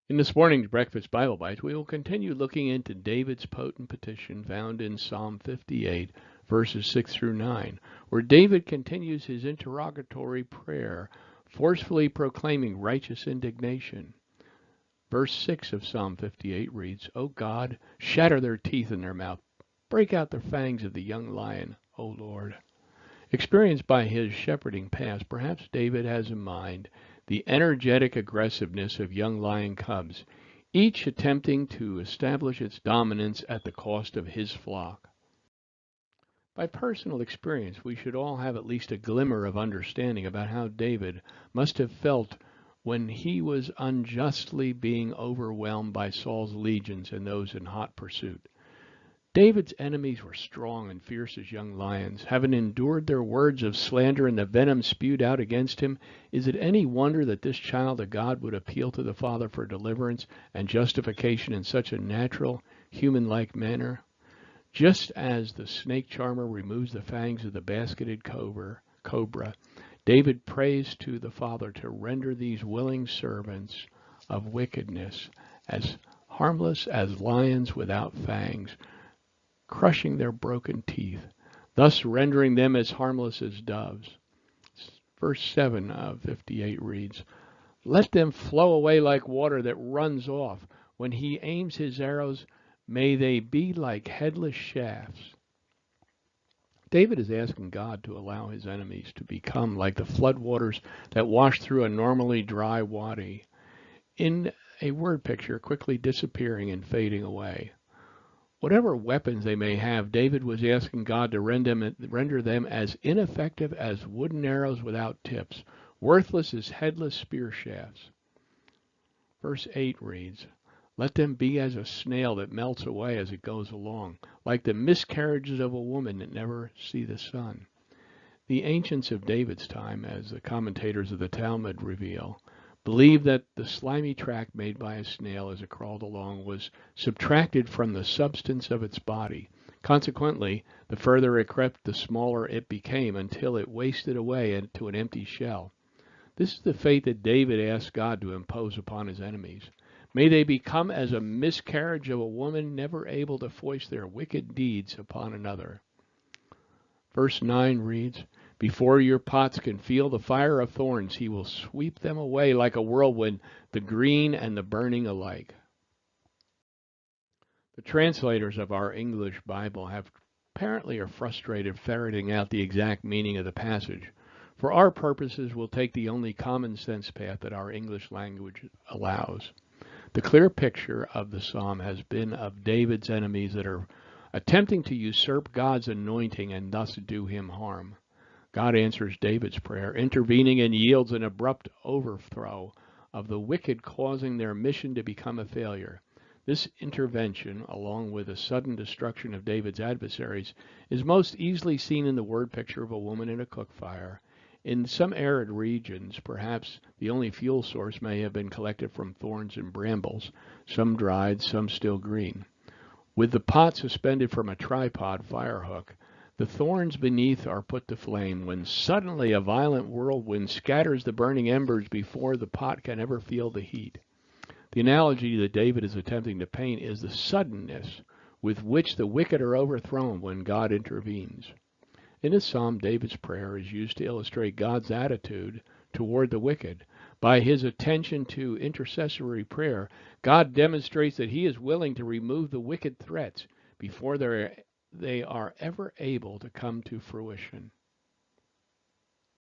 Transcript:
In this morning's Breakfast Bible Bites, we will continue looking into David's potent petition found in Psalm 58, verses 6 through 9, where David continues his interrogatory prayer, forcefully proclaiming righteous indignation. Verse 6 of Psalm 58 reads, O God, shatter their teeth in their mouth, break out the fangs of the young lion, O Lord. Experienced by his shepherding past, perhaps David has in mind the energetic aggressiveness of young lion cubs, each attempting to establish its dominance at the cost of his flock. By personal experience, we should all have at least a glimmer of understanding about how David must have felt when he was unjustly being overwhelmed by Saul's legions and those in hot pursuit. David's enemies were strong and fierce as young lions. Having endured their words of slander and the venom spewed out against him, is it any wonder that this child of God would appeal to the Father for deliverance and justification in such a natural, human-like manner? Just as the snake charmer removes the fangs of the basketed cobra, David prays to the Father to render these willing servants of wickedness as harmless as lions without fangs, crushing their broken teeth, thus rendering them as harmless as doves. Verse 7 of 58 reads, Let them flow away like water that runs off. When he aims his arrows, may they be like headless shafts. David is asking God to allow his enemies to become like the floodwaters that wash through a normally dry wadi, in a word picture quickly disappearing and fading away. Whatever weapons they may have, David was asking God to render them as ineffective as wooden arrows without tips, worthless as headless spear shafts. Verse 8 reads, Let them be as a snail that melts away as it goes along, like the miscarriages of a woman that never see the sun. The ancients of David's time, as the commentators of the Talmud reveal, believed that the slimy track made by a snail as it crawled along was subtracted from the substance of its body. Consequently, the further it crept, the smaller it became until it wasted away into an empty shell. This is the fate that David asked God to impose upon his enemies. May they become as a miscarriage of a woman, never able to foist their wicked deeds upon another. Verse 9 reads, Before your pots can feel the fire of thorns, he will sweep them away like a whirlwind, the green and the burning alike. The translators of our English Bible have apparently are frustrated ferreting out the exact meaning of the passage. For our purposes, we'll take the only common sense path that our English language allows. The clear picture of the psalm has been of David's enemies that are attempting to usurp God's anointing and thus do him harm. God answers David's prayer, intervening and yields an abrupt overthrow of the wicked, causing their mission to become a failure. This intervention, along with the sudden destruction of David's adversaries, is most easily seen in the word picture of a woman in a cook fire. In some arid regions, perhaps the only fuel source may have been collected from thorns and brambles, some dried, some still green. With the pot suspended from a tripod fire hook, the thorns beneath are put to flame, when suddenly a violent whirlwind scatters the burning embers before the pot can ever feel the heat. The analogy that David is attempting to paint is the suddenness with which the wicked are overthrown when God intervenes. In this psalm, David's prayer is used to illustrate God's attitude toward the wicked. By his attention to intercessory prayer, God demonstrates that he is willing to remove the wicked threats before they are ever able to come to fruition.